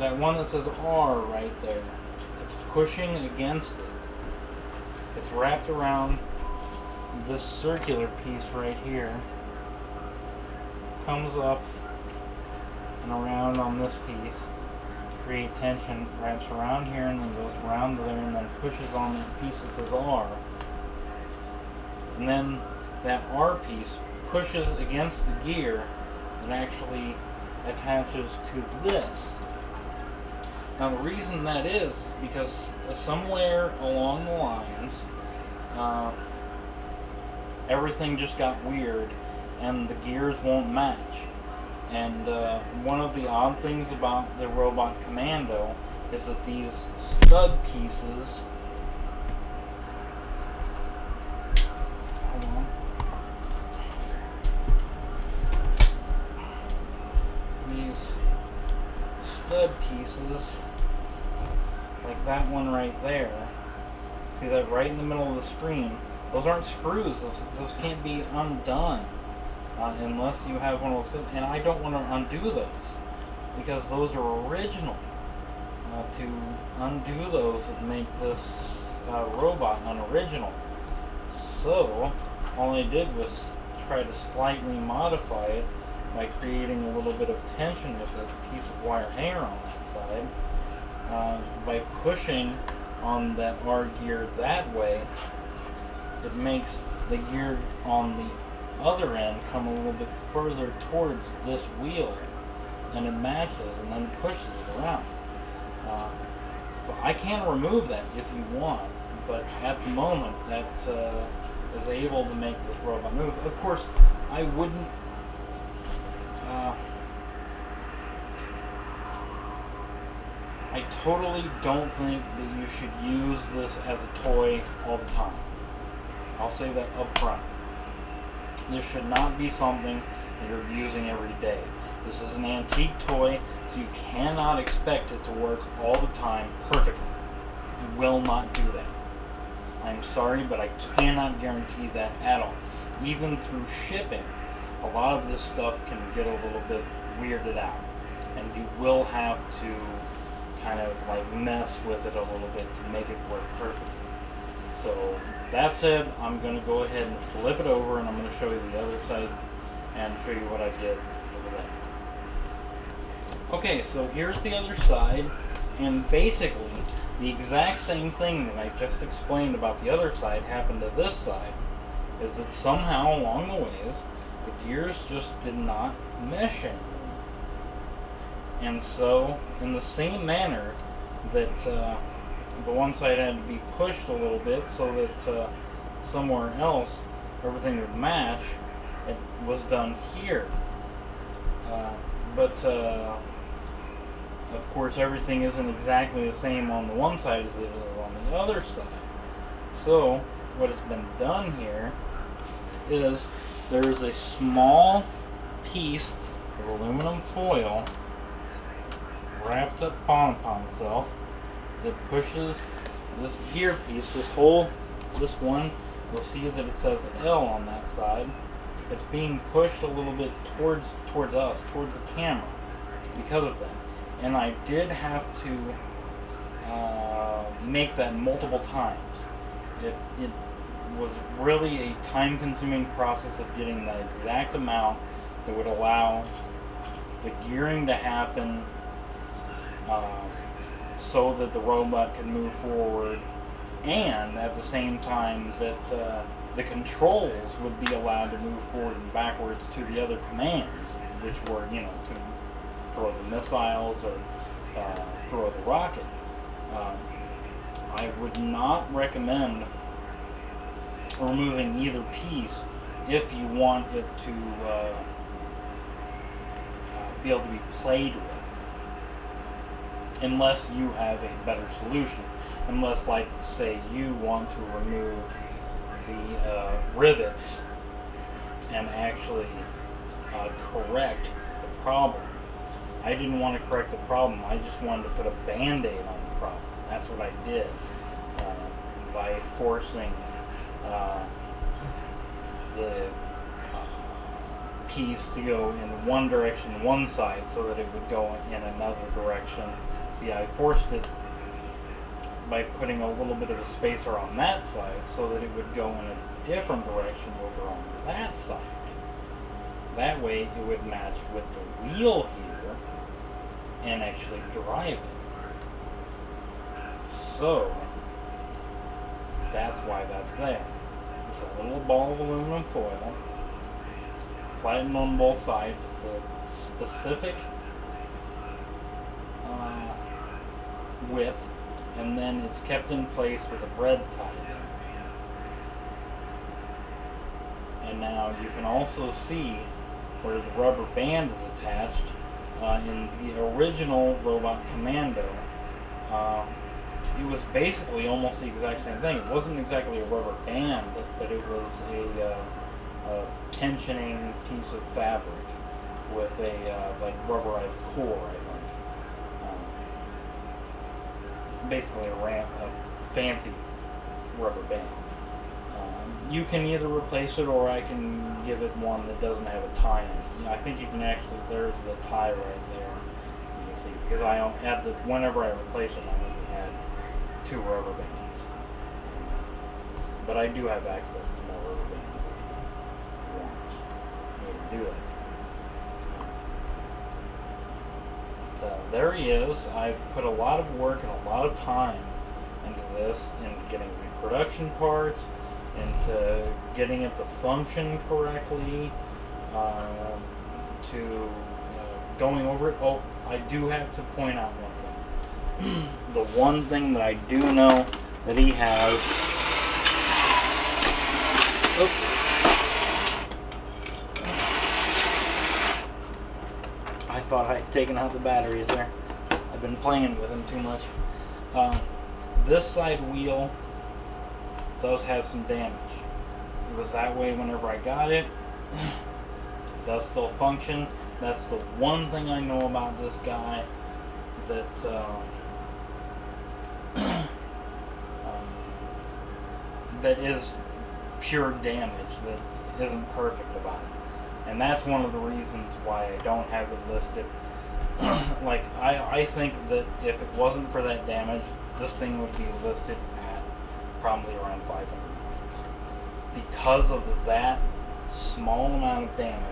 that one that says R right there, it's pushing against it. It's wrapped around this circular piece right here, comes up and around on this piece to create tension, wraps around here and then goes around there and then pushes on that piece that says R. And then that R piece pushes against the gear and actually attaches to this. Now the reason that is because somewhere along the lines everything just got weird and the gears won't match. And one of the odd things about the robot commando is that these stud pieces, hold on, these stud pieces, like that one right there, see that right in the middle of the screen, those aren't screws, those can't be undone unless you have one of those, and I don't want to undo those because those are original. To undo those would make this robot unoriginal. So all I did was try to slightly modify it by creating a little bit of tension with a piece of wire hanger on that side. By pushing on that R gear that way, it makes the gear on the other end come a little bit further towards this wheel, and it matches and then pushes it around. So I can remove that if you want, but at the moment that is able to make this robot move. Of course, I wouldn't I totally don't think that you should use this as a toy all the time. I'll say that up front. This should not be something that you're using every day. This is an antique toy, so you cannot expect it to work all the time perfectly. You will not do that. I'm sorry, but I cannot guarantee that at all. Even through shipping, a lot of this stuff can get a little bit weirded out, and you will have to kind of like mess with it a little bit to make it work perfectly. So that said, I'm going to go ahead and flip it over, and I'm going to show you the other side and show you what I did over there. Okay, so here's the other side, and basically the exact same thing that I just explained about the other side happened to this side. Is that somehow along the ways the gears just did not mesh anymore. And so in the same manner that the one side had to be pushed a little bit so that somewhere else everything would match, it was done here. But of course everything isn't exactly the same on the one side as it is on the other side. So what has been done here is there's a small piece of aluminum foil wrapped up upon itself that pushes this gear piece, this one, you'll see that it says L on that side. It's being pushed a little bit towards us, towards the camera, because of that. And I did have to make that multiple times. It was really a time-consuming process of getting that exact amount that would allow the gearing to happen so that the robot could move forward, and at the same time that the controls would be allowed to move forward and backwards to the other commands, which were, you know, to throw the missiles or throw the rocket. I would not recommend removing either piece if you want it to be able to be played with, unless you have a better solution. Unless, like, say, you want to remove the rivets and actually correct the problem. I didn't want to correct the problem, I just wanted to put a band-aid on the problem. That's what I did by forcing the piece to go in one direction one side so that it would go in another direction See, I forced it by putting a little bit of a spacer on that side so that it would go in a different direction over on that side. That way it would match with the wheel here and actually drive it. So that's why that's there. It's a little ball of aluminum foil, flattened on both sides, the specific width, and then it's kept in place with a bread tie. And now you can also see where the rubber band is attached. In the original Robot Commando, it was basically almost the exact same thing. It wasn't exactly a rubber band, but it was a tensioning piece of fabric with a like rubberized core, I think. Basically a fancy rubber band. You can either replace it, or I can give it one that doesn't have a tie in it. I think you can actually, there's the tie right there. You can see, because I had the, whenever I replaced it, I only had 2 rubber bands. But I do have access to more rubber bands if you want me to do that. So there he is. I've put a lot of work and a lot of time into this, in getting reproduction parts, into getting it to function correctly, to going over it. Oh, I do have to point out one thing. The one thing that I do know that he has. Oops. I thought I had taken out the batteries there. I've been playing with them too much. This side wheel does have some damage. It was that way whenever I got it. It does still function. That's the one thing I know about this guy that that is pure damage, that isn't perfect about it. And that's one of the reasons why I don't have it listed. Like, I think that if it wasn't for that damage, this thing would be listed at probably around $500. Because of that small amount of damage,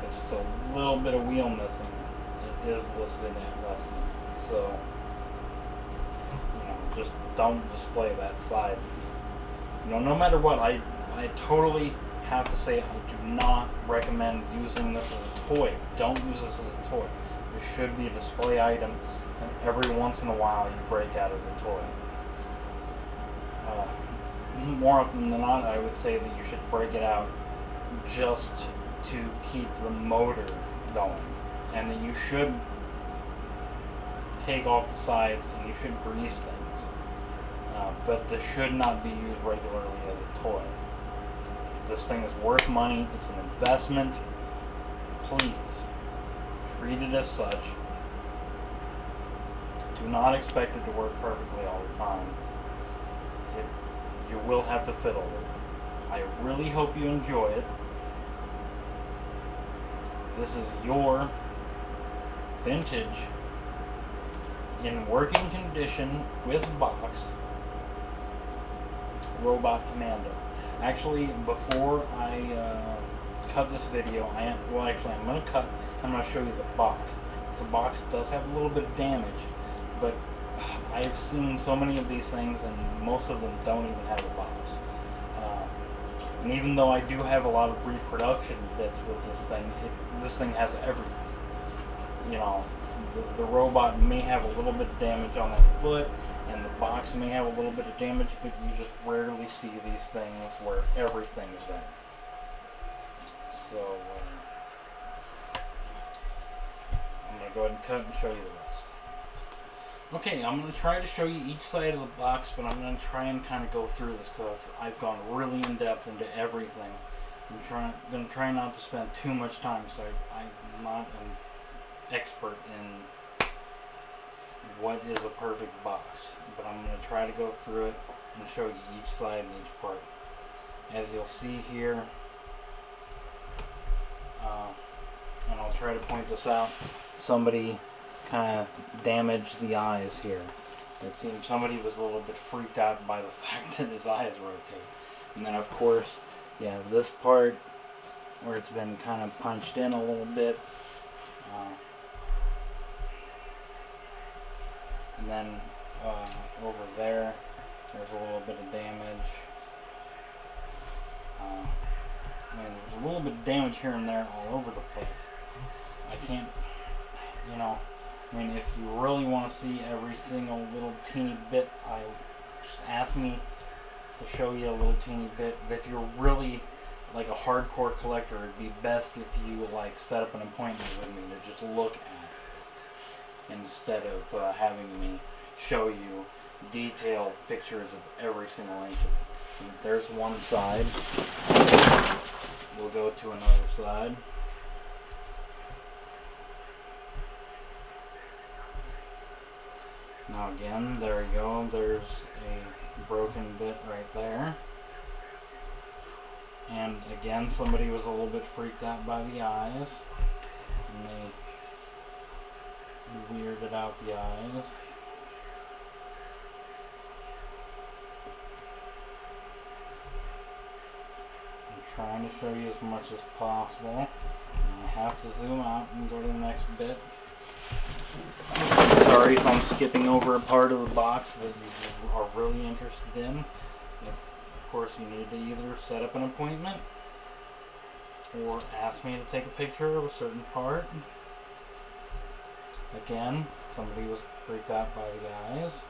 it's just a little bit of wheel missing, it is listed at less than that. So, you know, just don't display that side. You know, no matter what, I totally have to say I do not recommend using this as a toy. Don't use this as a toy. It should be a display item, and every once in a while you break out as a toy. More often than not, I would say that you should break it out just to keep the motor going, and that you should take off the sides and you should grease things, but this should not be used regularly as a toy. This thing is worth money. It's an investment. Please treat it as such. Do not expect it to work perfectly all the time. You will have to fiddle with it. I really hope you enjoy it. This is your vintage, in working condition, with box, Robot Commando. Actually, before I cut this video, I'm going to show you the box. So the box does have a little bit of damage, but I've seen so many of these things, and most of them don't even have a box. And even though I do have a lot of reproduction bits with this thing has everything. You know, the robot may have a little bit of damage on that foot, and the box may have a little bit of damage, but you just rarely see these things where everything is there. So, I'm going to go ahead and cut and show you the rest. Okay, I'm going to try to show you each side of the box, but I'm going to try and kind of go through this because I've gone really in depth into everything. I'm going to try not to spend too much time, so I'm not an expert in what is a perfect box, but I'm going to try to go through it and show you each side and each part. As you'll see here, and I'll try to point this out, somebody kind of damaged the eyes here. It seemed somebody was a little bit freaked out by the fact that his eyes rotate. And then of course, yeah, this part where it's been kind of punched in a little bit. And then over there, there's a little bit of damage. I mean, there's a little bit of damage here and there all over the place. I can't, you know, I mean, if you really want to see every single little teeny bit, just ask me to show you a little teeny bit. If you're really like a hardcore collector, it'd be best if you like set up an appointment with me to just look at it instead of having me show you detailed pictures of every single inch of it. And there's one side. We'll go to another side. Now again, there we go. There's a broken bit right there. And again, somebody was a little bit freaked out by the eyes. And they weirded out the eyes. I'm trying to show you as much as possible. And I have to zoom out and go to the next bit. Sorry if I'm skipping over a part of the box that you are really interested in. Of course, you need to either set up an appointment or ask me to take a picture of a certain part. Again, somebody was freaked out by the eyes.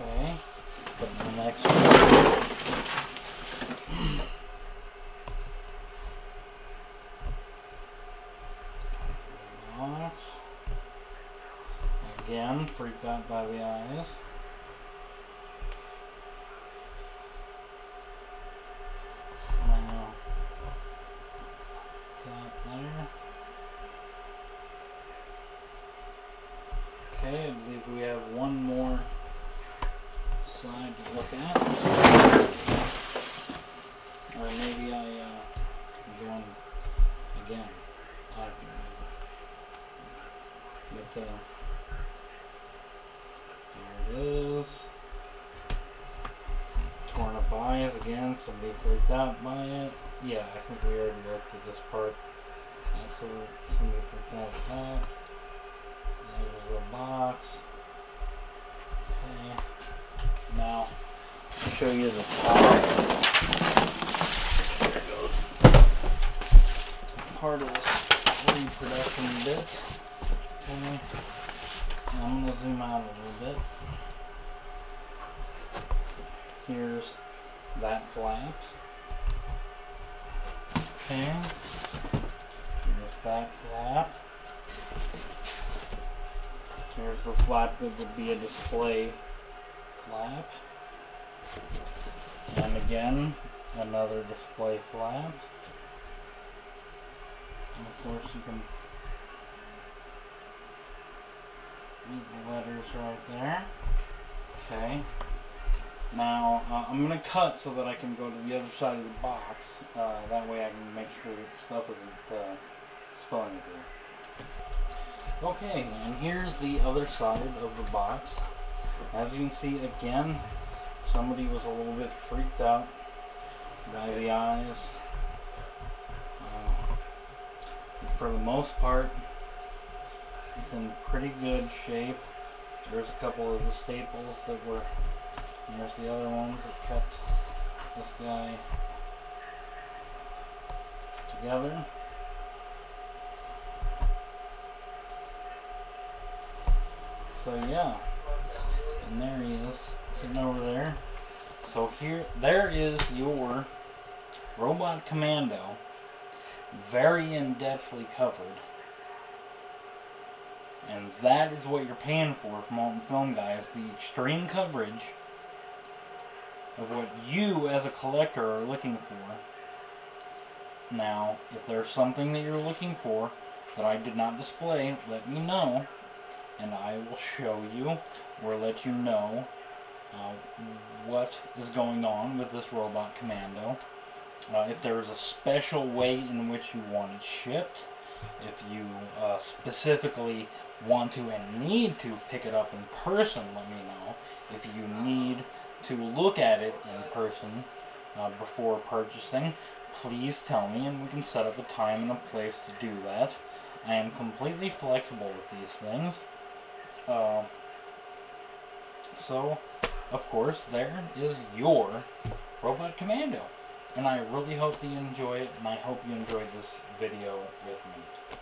Okay, but the next one. Again, freaked out by the eyes. Now, top there. Okay, I believe we have one more side to look at. Or maybe I'm going again. I don't know. But, there it is. Torn up eyes again, somebody freaked out by it. Yeah, I think we already looked at this part. Absolutely, somebody freaked out at that. There's the box. Okay. Now, I'll show you the top. There it goes. Part of this reproduction bit. Okay. Now I'm going to zoom out a little bit. Here's that flap. Okay. Here's that flap. Here's the flap that would be a display flap. And again, another display flap. And of course you can read the letters right there. Okay. Now, I'm going to cut so that I can go to the other side of the box. That way I can make sure that stuff isn't spilling through. Okay, and here's the other side of the box. As you can see, again, somebody was a little bit freaked out by the eyes. For the most part, it's in pretty good shape. There's a couple of the staples that were, and there's the other ones that kept this guy together. So yeah, and there he is, sitting over there. So there is your Robot Commando, very in-depthly covered. And that is what you're paying for from Alton Film Guys, the extreme coverage of what you as a collector are looking for. Now, if there's something that you're looking for that I did not display, let me know, and I will show you or let you know what is going on with this robot commando. If there is a special way in which you want it shipped, if you specifically want to and need to pick it up in person, let me know. If you need to look at it in person before purchasing, please tell me and we can set up a time and a place to do that. I am completely flexible with these things. So, of course, there is your Robot Commando. And I really hope that you enjoy it, and I hope you enjoyed this video with me.